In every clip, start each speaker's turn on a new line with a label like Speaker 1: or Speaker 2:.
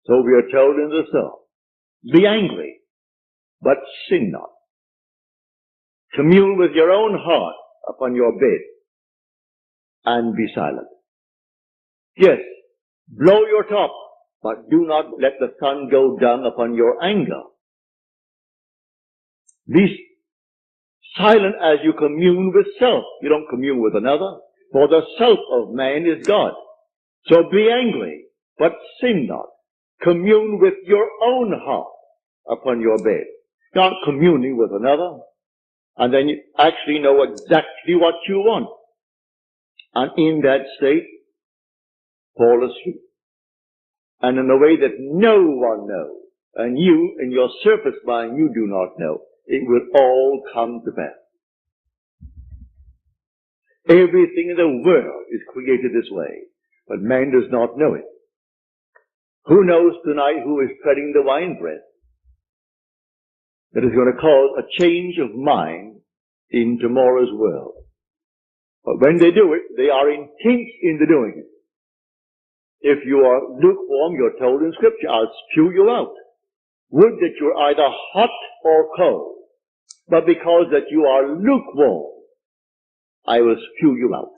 Speaker 1: So we are told in the psalm, be angry, but sin not. Commune with your own heart upon your bed and be silent. Yes, blow your top, but do not let the sun go down upon your anger. Be silent as you commune with self. You don't commune with another, for the self of man is God. So be angry, but sin not. Commune with your own heart upon your bed. Not communing with another, and then you actually know exactly what you want. And in that state, fall asleep. And in a way that no one knows, and you, in your surface mind, you do not know, it will all come to pass. Everything in the world is created this way, but man does not know it. Who knows tonight who is treading the winepress that is going to cause a change of mind in tomorrow's world? But when they do it, they are intense in the doing it. If you are lukewarm, you're told in Scripture, I'll spew you out. Would that you're either hot or cold. But because that you are lukewarm, I will spew you out.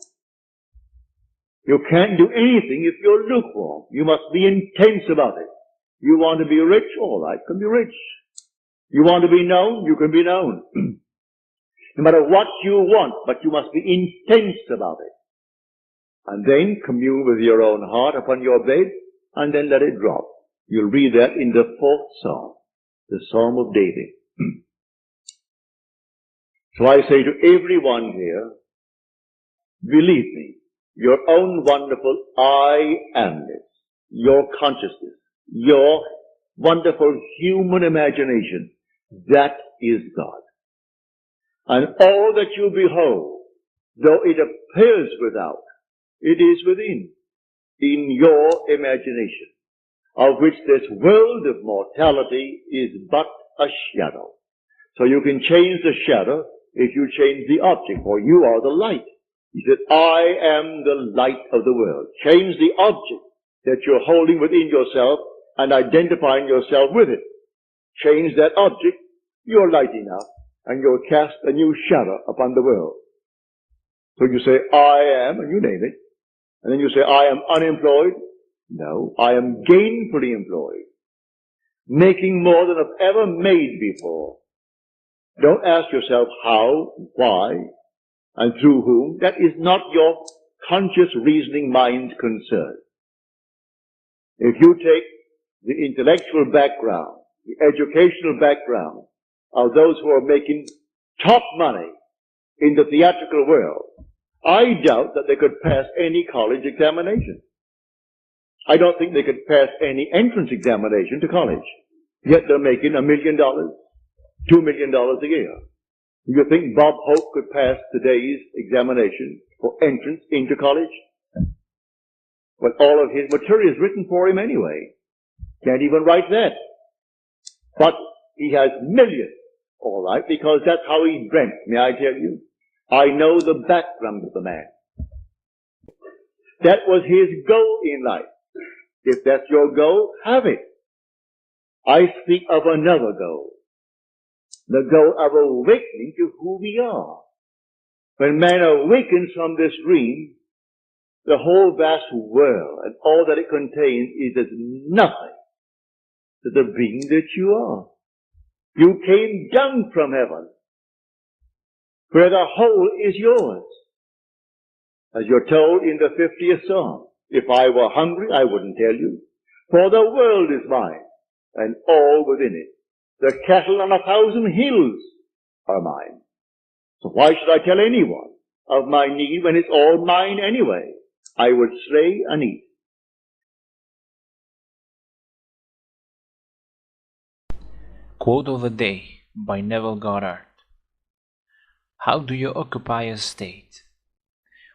Speaker 1: You can't do anything if you're lukewarm. You must be intense about it. You want to be rich? All right, can be rich. You want to be known? You can be known. No matter what you want, but you must be intense about it. And then commune with your own heart upon your bed, and then let it drop. You'll read that in the 4th Psalm, the Psalm of David. So I say to everyone here, believe me, your own wonderful I amness, your consciousness, your wonderful human imagination, that is God. And all that you behold, though it appears without, it is within, in your imagination, of which this world of mortality is but a shadow. So you can change the shadow if you change the object, for you are the light. He said, I am the light of the world. Change the object that you're holding within yourself and identifying yourself with it. Change that object, you're light enough, and you'll cast a new shadow upon the world. So you say, I am, and you name it. And then you say, I am unemployed. No, I am gainfully employed. Making more than I've ever made before. Don't ask yourself how, why, and through whom. That is not your conscious reasoning mind's concern. If you take the intellectual background, the educational background of those who are making top money in the theatrical world, I doubt that they could pass any college examination. I don't think they could pass any entrance examination to college. Yet they're making $1 million, $2 million a year. Do you think Bob Hope could pass today's examination for entrance into college? Well, all of his material is written for him anyway. Can't even write that. But he has millions, all right, because that's how he's dreamt. May I tell you? I know the background of the man. That was his goal in life. If that's your goal, have it. I speak of another goal. The goal of awakening to who we are. When man awakens from this dream, the whole vast world and all that it contains is as nothing to the being that you are. You came down from heaven, where the whole is yours. As you're told in the 50th Psalm, if I were hungry, I wouldn't tell you, for the world is mine, and all within it. The cattle on 1,000 hills are mine. So why should I tell anyone of my need when it's all mine anyway? I would slay and eat.
Speaker 2: Quote of the day by Neville Goddard. How do you occupy a state?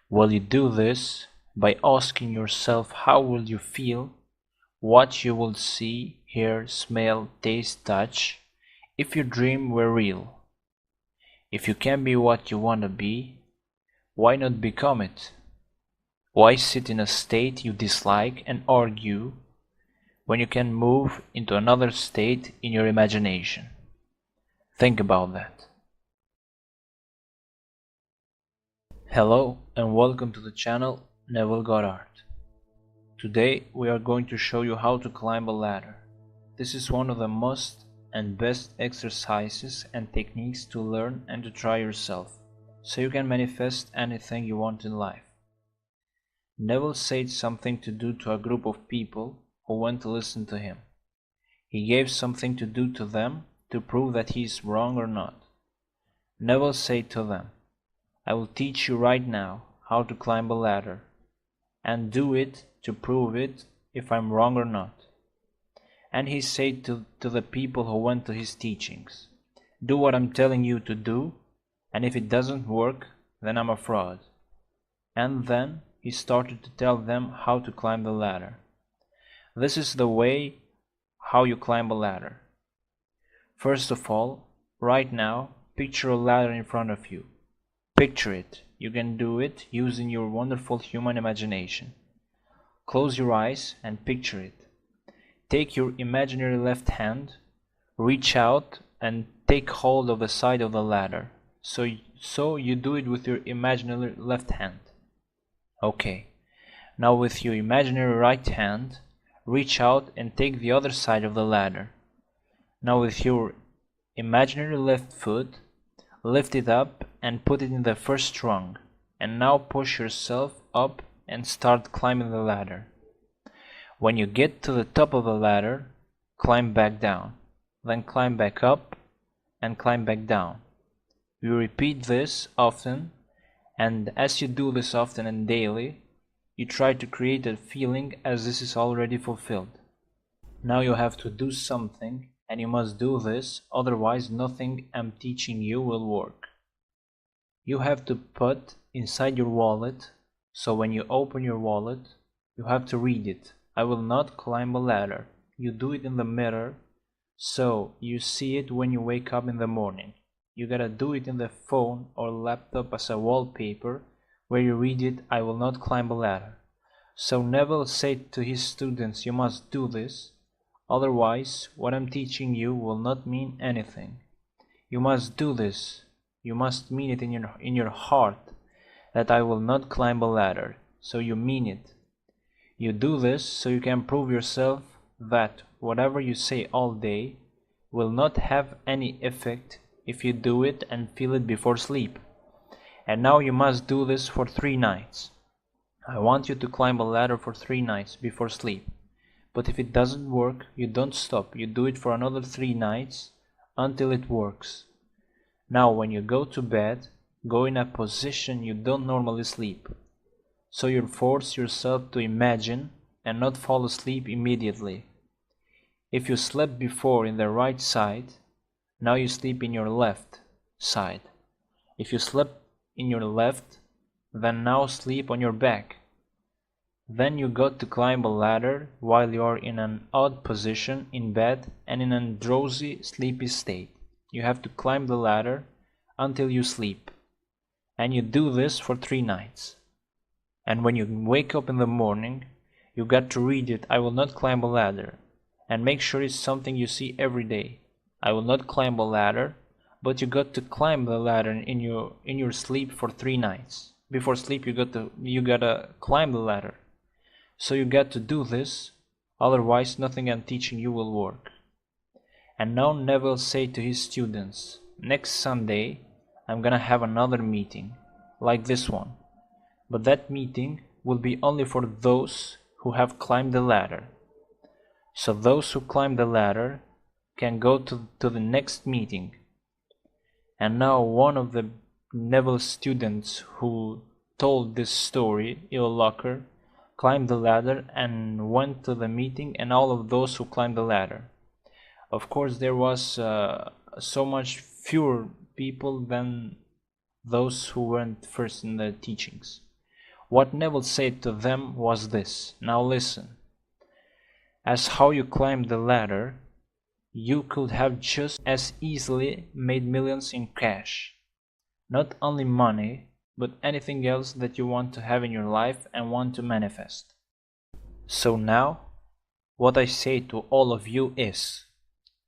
Speaker 2: Well, you do this by asking yourself how will you feel, what you will see, hear, smell, taste, touch, if your dream were real. If you can be what you want to be, why not become it? Why sit in a state you dislike and argue when you can move into another state in your imagination. Think about that. Hello and welcome to the channel Neville Goddard. Today we are going to show you how to climb a ladder. This is one of the most and best exercises and techniques to learn and to try yourself, so you can manifest anything you want in life. Neville said something to do to a group of people who went to listen to him. He gave something to do to them to prove that he is wrong or not. Neville said to them, "I will teach you right now how to climb a ladder, and do it to prove it if I'm wrong or not." And he said to the people who went to his teachings, "Do what I'm telling you to do, and if it doesn't work, then I'm a fraud." And then he started to tell them how to climb the ladder. This is the way how you climb a ladder. First of all, right now, picture a ladder in front of you. Picture it. You can do it using your wonderful human imagination. Close your eyes and picture it. Take your imaginary left hand, reach out and take hold of the side of the ladder. So you do it with your imaginary left hand. Okay. Now with your imaginary right hand, reach out and take the other side of the ladder. Now with your imaginary left foot, lift it up and put it in the first rung. And now push yourself up and start climbing the ladder. When you get to the top of the ladder, climb back down, then climb back up and climb back down. You repeat this often, and as you do this often and daily, you try to create a feeling as this is already fulfilled. Now you have to do something, and you must do this, otherwise nothing I'm teaching you will work. You have to put inside your wallet, so when you open your wallet, you have to read it. "I will not climb a ladder." You do it in the mirror, so you see it when you wake up in the morning. You gotta do it in the phone or laptop as a wallpaper, where you read it, "I will not climb a ladder." So Neville said to his students, you must do this, otherwise what I'm teaching you will not mean anything. You must do this. You must mean it in your heart, that I will not climb a ladder, so you mean it. You do this so you can prove yourself that whatever you say all day will not have any effect if you do it and feel it before sleep. And now you must do this for 3 nights. I want you to climb a ladder for 3 nights before sleep. But if it doesn't work, you don't stop. You do it for another 3 nights until it works. Now when you go to bed, go in a position you don't normally sleep. So you force yourself to imagine and not fall asleep immediately. If you slept before in the right side, now you sleep in your left side. If you slept in your left, then now sleep on your back. Then you got to climb a ladder while you are in an odd position in bed and in a drowsy, sleepy state. You have to climb the ladder until you sleep. And you do this for 3 nights. And when you wake up in the morning, you got to read it, "I will not climb a ladder." And make sure it's something you see every day. "I will not climb a ladder," but you got to climb the ladder in your sleep for 3 nights. Before sleep you gotta climb the ladder. So you got to do this, otherwise nothing I'm teaching you will work. And now Neville said to his students, "Next Sunday I'm gonna have another meeting, like this one. But that meeting will be only for those who have climbed the ladder. So those who climb the ladder can go to the next meeting." And now one of the Neville students who told this story, Locker, climbed the ladder and went to the meeting, and all of those who climbed the ladder. Of course there was so much fewer people than those who went first in the teachings. What Neville said to them was this: "Now listen, as how you climbed the ladder, you could have just as easily made millions in cash. Not only money, but anything else that you want to have in your life and want to manifest. So now, What I say to all of you is,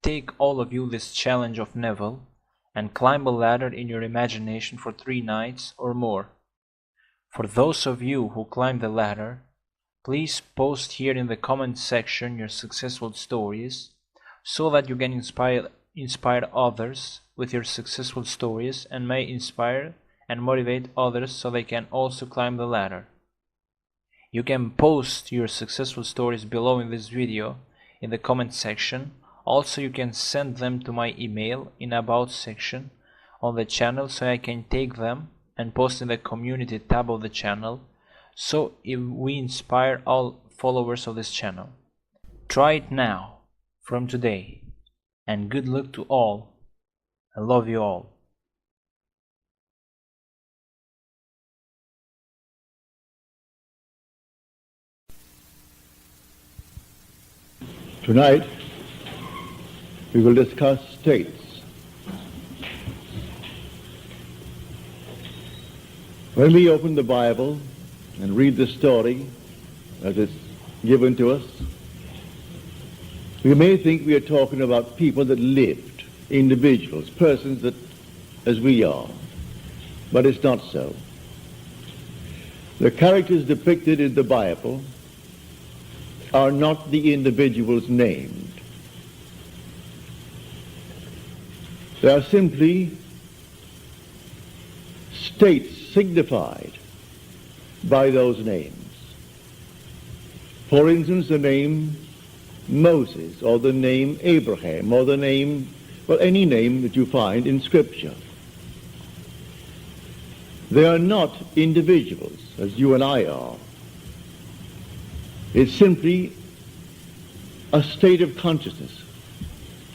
Speaker 2: take all of you this challenge of Neville and climb a ladder in your imagination for 3 nights or more. For those of you who climb the ladder, please post here in the comment section your successful stories so that you can inspire others with your successful stories and may inspire and motivate others so they can also climb the ladder. You can post your successful stories below in this video in the comment section. Also, you can send them to my email in About section on the channel so I can take them and post in the community tab of the channel so we inspire all followers of this channel. Try it now, from today, and good luck to all. I love you all.
Speaker 1: Tonight, we will discuss states. When we open the Bible and read the story as it's given to us, we may think we are talking about people that lived, individuals, persons that, as we are, but it's not so. The characters depicted in the Bible are not the individuals named. They are simply states signified by those names. For instance, the name Moses, or the name Abraham, or the name, well, any name that you find in Scripture. They are not individuals, as you and I are. It's simply a state of consciousness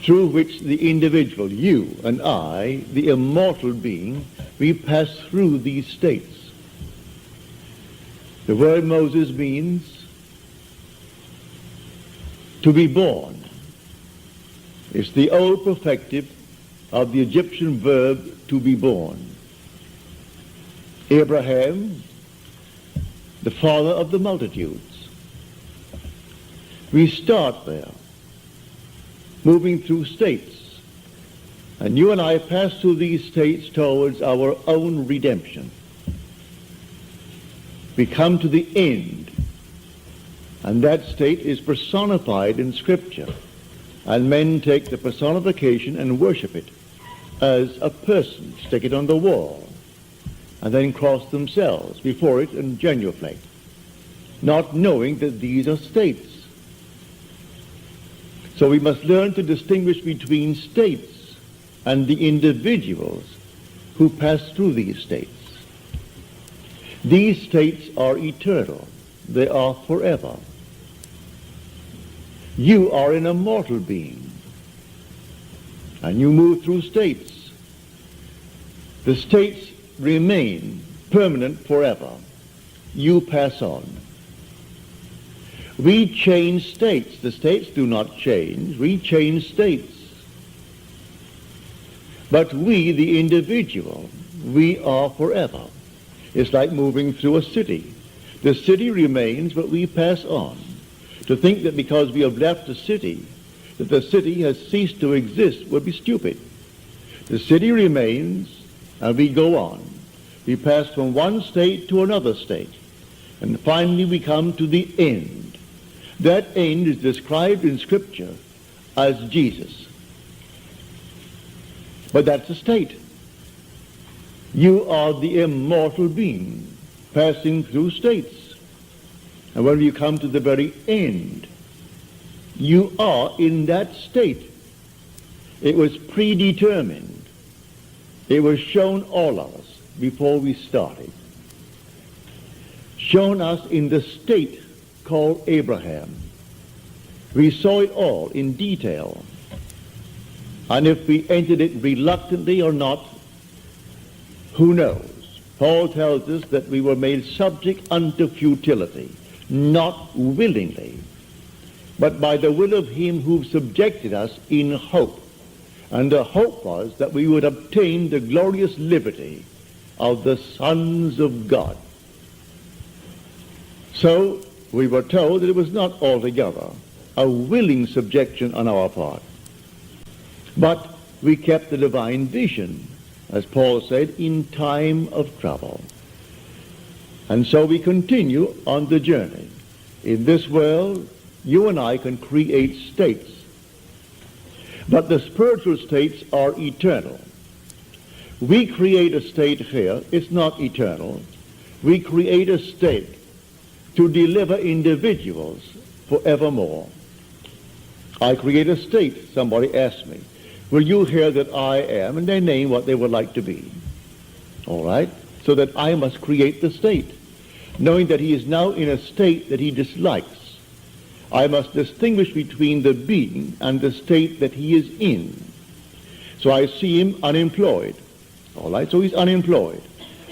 Speaker 1: through which the individual, you and I, the immortal being, we pass through these states. The word Moses means to be born. It's the old perfective of the Egyptian verb to be born. Abraham, the father of the multitudes. We start there, moving through states. And you and I pass through these states towards our own redemption. We come to the end, and that state is personified in Scripture. And men take the personification and worship it as a person, stick it on the wall, and then cross themselves before it and genuflect, not knowing that these are states. So we must learn to distinguish between states and the individuals who pass through these states. These states are eternal. They are forever. You are an immortal being, and you move through states. The states remain permanent forever. You pass on. We change states. The states do not change. We change states. But we, the individual, we are forever. It's like moving through a city. The city remains, but we pass on. To think that because we have left a city, that the city has ceased to exist would be stupid. The city remains, and we go on. We pass from one state to another state, and finally we come to the end. That end is described in Scripture as Jesus. But that's a state. You are the immortal being passing through states. And when you come to the very end, you are in that state. It was predetermined. It was shown all of us before we started. Shown us in the state called Abraham. We saw it all in detail. And if we entered it reluctantly or not, who knows? Paul tells us that we were made subject unto futility, not willingly, but by the will of him who subjected us in hope. And the hope was that we would obtain the glorious liberty of the sons of God. So we were told that it was not altogether a willing subjection on our part. But we kept the divine vision, as Paul said, in time of trouble. And so we continue on the journey. In this world, you and I can create states. But the spiritual states are eternal. We create a state here, it's not eternal. We create a state to deliver individuals forevermore. I create a state, somebody asks me, will you hear that I am, and they name what they would like to be. All right? So that I must create the state, knowing that he is now in a state that he dislikes. I must distinguish between the being and the state that he is in. So I see him unemployed. All right? So he's unemployed.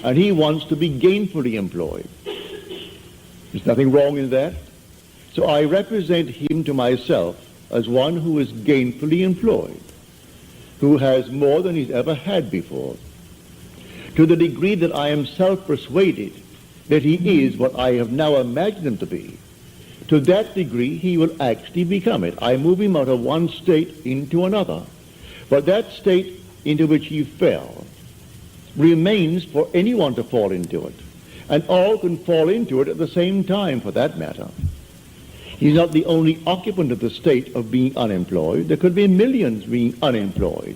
Speaker 1: And he wants to be gainfully employed. There's nothing wrong in that. So I represent him to myself as one who is gainfully employed, who has more than he's ever had before. To the degree that I am self-persuaded that he is what I have now imagined him to be, to that degree he will actually become it. I move him out of one state into another. But that state into which he fell remains for anyone to fall into it. And all can fall into it at the same time, for that matter. He's not the only occupant of the state of being unemployed. There could be millions being unemployed.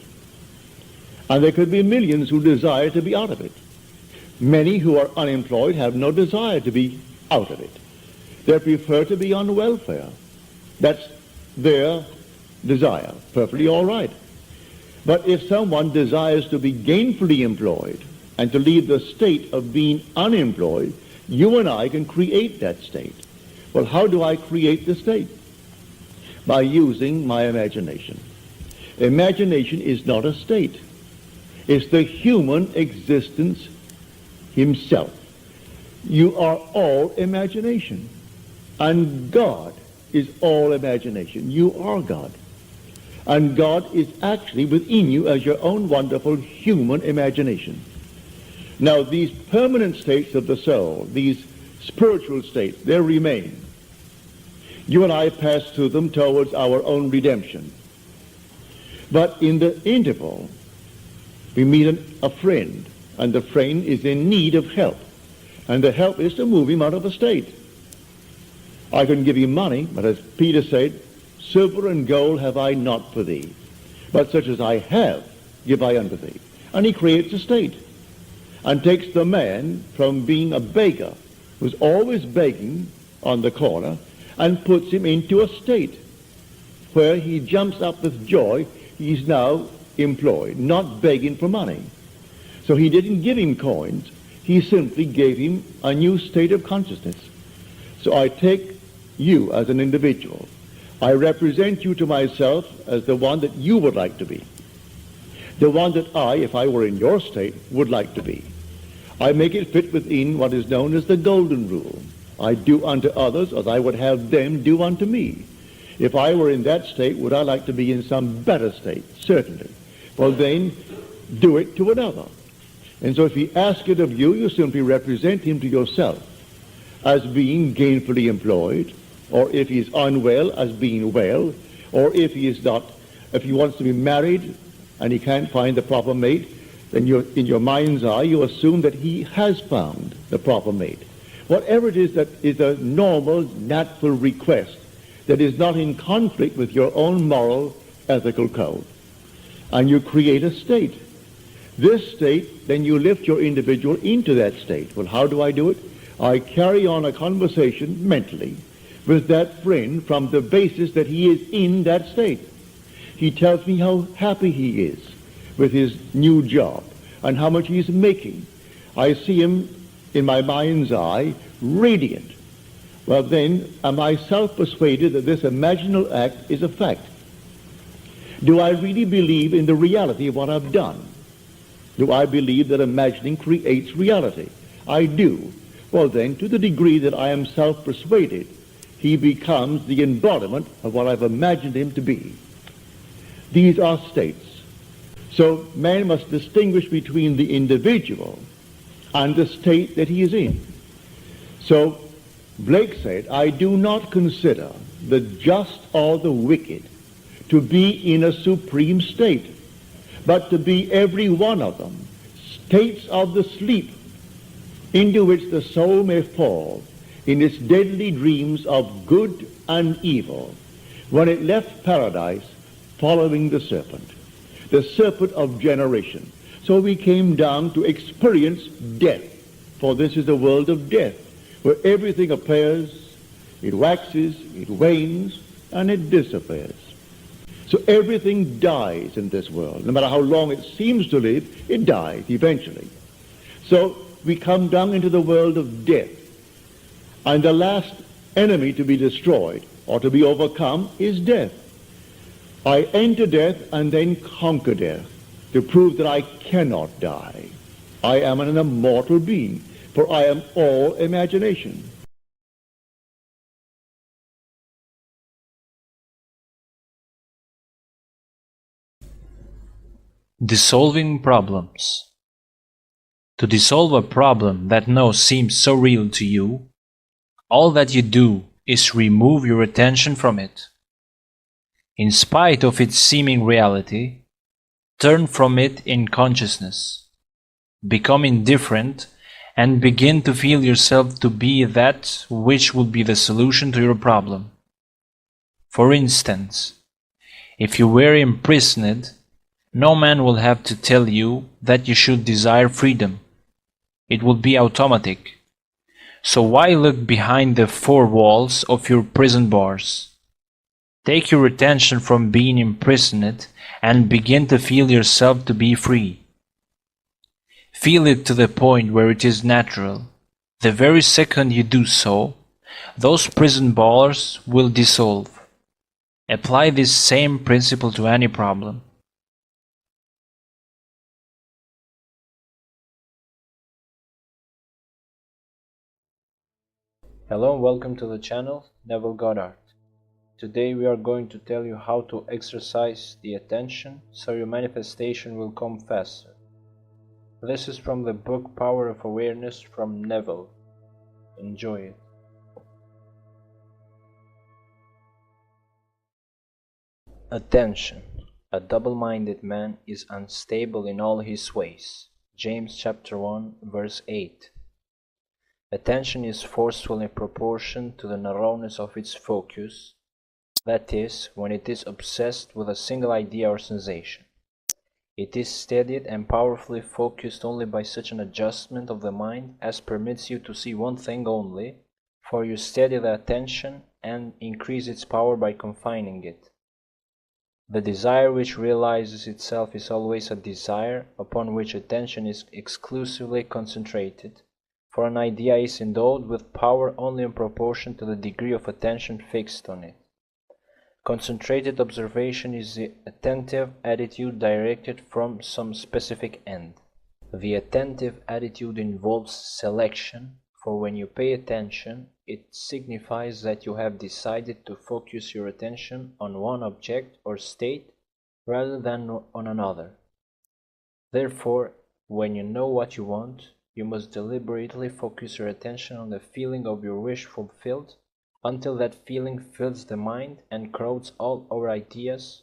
Speaker 1: And there could be millions who desire to be out of it. Many who are unemployed have no desire to be out of it. They prefer to be on welfare. That's their desire. Perfectly all right. But if someone desires to be gainfully employed and to leave the state of being unemployed, you and I can create that state. Well, how do I create the state? By using my imagination. Imagination is not a state. It's the human existence himself. You are all imagination. And God is all imagination. You are God. And God is actually within you as your own wonderful human imagination. Now, these permanent states of the soul, these spiritual states, they remain. You and I pass through them towards our own redemption. But in the interval, we meet a friend, and the friend is in need of help. And the help is to move him out of a state. I couldn't give him money, but as Peter said, silver and gold have I not for thee, but such as I have give I unto thee. And he creates a state and takes the man from being a beggar, who's always begging on the corner, and puts him into a state where he jumps up with joy. He's now employed, not begging for money. So he didn't give him coins. He simply gave him a new state of consciousness. So I take you as an individual. I represent you to myself as the one that you would like to be. The one that I, if I were in your state, would like to be. I make it fit within what is known as the golden rule. I do unto others as I would have them do unto me. If I were in that state, would I like to be in some better state? Certainly. Well, then, do it to another. And so if he asks it of you, you simply represent him to yourself as being gainfully employed, or if he is unwell, as being well, or if he is not, if he wants to be married and he can't find the proper mate, then in your mind's eye you assume that he has found the proper mate. Whatever it is that is a normal, natural request that is not in conflict with your own moral, ethical code. And you create a state. This state, then you lift your individual into that state. Well, how do I do it? I carry on a conversation mentally with that friend from the basis that he is in that state. He tells me how happy he is with his new job and how much he's making. I see him in my mind's eye radiant. Well, then, am I self-persuaded that this imaginal act is a fact? Do I really believe in the reality of what I've done? Do I believe that imagining creates reality? I do. Well, then, to the degree that I am self-persuaded, he becomes the embodiment of what I've imagined him to be. These are states. So man must distinguish between the individual and the state that he is in. So Blake said, I do not consider the just or the wicked, to be in a supreme state, but to be every one of them states of the sleep into which the soul may fall in its deadly dreams of good and evil, when it left paradise following the serpent of generation. So we came down to experience death, for this is the world of death, where everything appears, it waxes, it wanes, and it disappears. So everything dies in this world. No matter how long it seems to live, it dies eventually. So we come down into the world of death. And the last enemy to be destroyed or to be overcome is death. I enter death and then conquer death to prove that I cannot die. I am an immortal being, for I am all imagination.
Speaker 2: Dissolving problems. To dissolve a problem that now seems so real to you, all that you do is remove your attention from it. In spite of its seeming reality, turn from it in consciousness. Become indifferent and begin to feel yourself to be that which would be the solution to your problem. For instance, if you were imprisoned, no man will have to tell you that you should desire freedom. It will be automatic. So why look behind the four walls of your prison bars? Take your attention from being imprisoned and begin to feel yourself to be free. Feel it to the point where it is natural. The very second you do so, those prison bars will dissolve. Apply this same principle to any problem. Hello and welcome to the channel, Neville Goddard. Today we are going to tell you how to exercise the attention so your manifestation will come faster. This is from the book Power of Awareness from Neville. Enjoy it. Attention. A double-minded man is unstable in all his ways. James chapter 1 verse 8. Attention is forceful in proportion to the narrowness of its focus, that is, when it is obsessed with a single idea or sensation. It is steadied and powerfully focused only by such an adjustment of the mind as permits you to see one thing only, for you steady the attention and increase its power by confining it. The desire which realizes itself is always a desire upon which attention is exclusively concentrated, for an idea is endowed with power only in proportion to the degree of attention fixed on it. Concentrated observation is the attentive attitude directed from some specific end. The attentive attitude involves selection, for when you pay attention, it signifies that you have decided to focus your attention on one object or state rather than on another. Therefore, when you know what you want, you must deliberately focus your attention on the feeling of your wish fulfilled until that feeling fills the mind and crowds all our ideas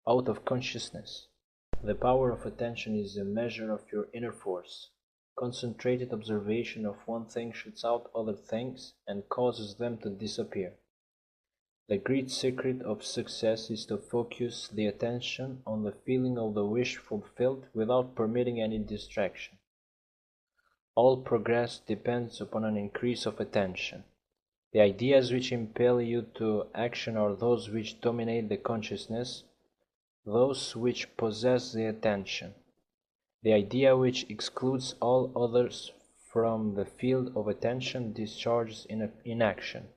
Speaker 2: out of consciousness. The power of attention is the measure of your inner force. Concentrated observation of one thing shuts out other things and causes them to disappear. The great secret of success is to focus the attention on the feeling of the wish fulfilled without permitting any distraction. All progress depends upon an increase of attention. The ideas which impel you to action are those which dominate the consciousness, those which possess the attention. The idea which excludes all others from the field of attention discharges in action.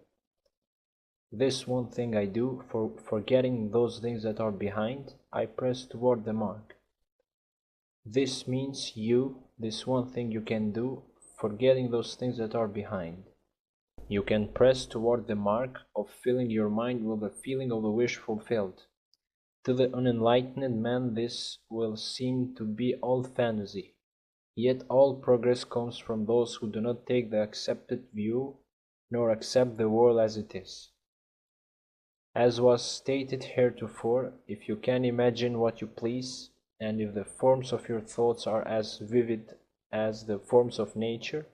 Speaker 2: This one thing I do, for forgetting those things that are behind, I press toward the mark. This means this one thing you can do, forgetting those things that are behind. You can press toward the mark of filling your mind with the feeling of the wish fulfilled. To the unenlightened man this will seem to be all fantasy, yet all progress comes from those who do not take the accepted view, nor accept the world as it is. As was stated heretofore, if you can imagine what you please, and if the forms of your thoughts are as vivid as the forms of nature,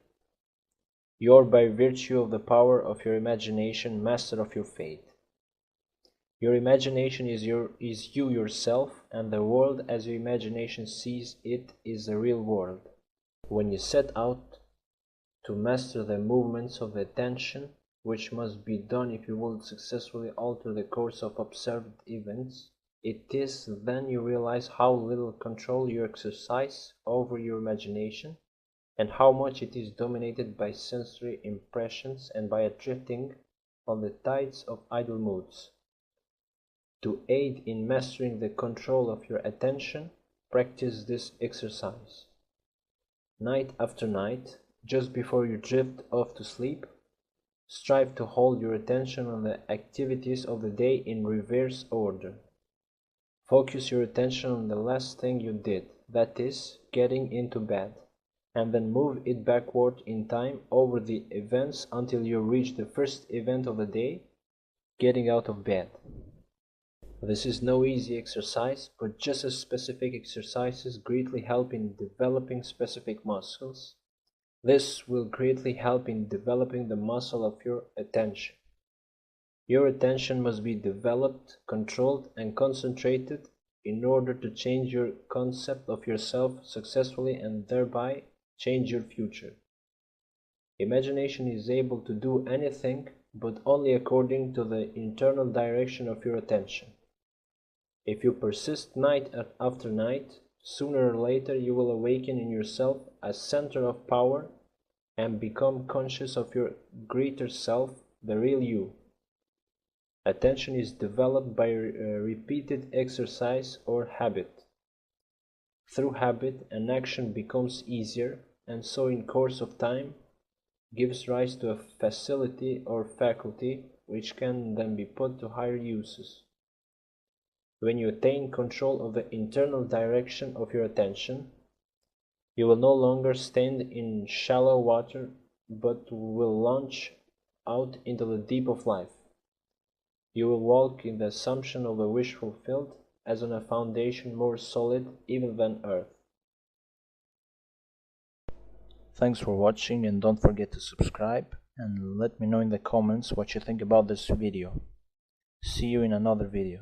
Speaker 2: you are by virtue of the power of your imagination master of your fate. Your imagination is you yourself, and the world as your imagination sees it is the real world. When you set out to master the movements of the attention, which must be done if you will successfully alter the course of observed events, it is then you realize how little control you exercise over your imagination, and how much it is dominated by sensory impressions and by a drifting on the tides of idle moods. To aid in mastering the control of your attention, practice this exercise. Night after night, just before you drift off to sleep, strive to hold your attention on the activities of the day in reverse order. Focus your attention on the last thing you did, that is, getting into bed, and then move it backward in time over the events until you reach the first event of the day, getting out of bed. This is no easy exercise, but just as specific exercises greatly help in developing specific muscles, this will greatly help in developing the muscle of your attention. Your attention must be developed, controlled, and concentrated in order to change your concept of yourself successfully and thereby change your future. Imagination is able to do anything, but only according to the internal direction of your attention. If you persist night after night, sooner or later you will awaken in yourself a center of power and become conscious of your greater self, the real you. Attention is developed by repeated exercise or habit. Through habit, an action becomes easier, and so in course of time gives rise to a facility or faculty which can then be put to higher uses. When you attain control of the internal direction of your attention, you will no longer stand in shallow water, but will launch out into the deep of life. You will walk in the assumption of a wish fulfilled, as on a foundation more solid even than earth. Thanks for watching, and don't forget to subscribe and let me know in the comments what you think about this video. See you in another video.